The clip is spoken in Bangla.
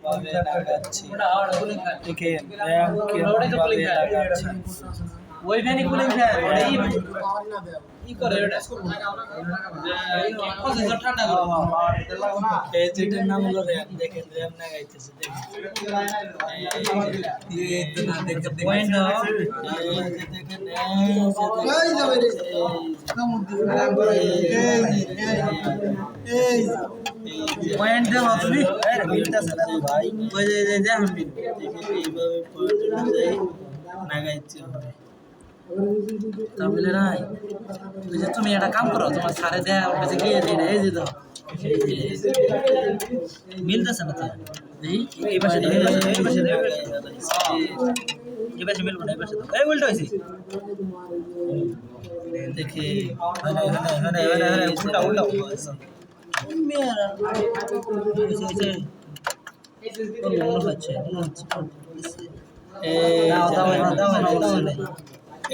ভাবে লাগাচ্ছি দেখে র্যাম কিভাবে লাগাচ্ছি ওই ফ্যানই কুলিং ফ্যান ওটাই কি করে ওটা প্রসেসর ঠান্ডা করে এই যেটার নাম হলো র্যাম দেখেন র্যাম লাগাইতেছে দেখেন এই তো না দেখতে পয়েন্ট দাও এই যে দেখেন এই যাবে রে এই পয়েন্ট দাও তুমি আরে মিলতাছে না ভাই ওই যে দেখুন দেখেন এইভাবে পয়েন্ট অনুযায়ী লাগাইতে হবে তাহলে নাই ওই যে তুমি একটা কাম করো তোমার সারে দেয়া ওর কাছে গিয়ে দিয়ে এই যে দাও মিলতেছে না তো এই পাশে দাও এই পাশে দাও এই পাশে মিলবে না এই পাশে দাও এই উল্টো হইছে দেখি উল্টা উল্টা মেরা মনে হচ্ছে এই দাও দাও দাও দাও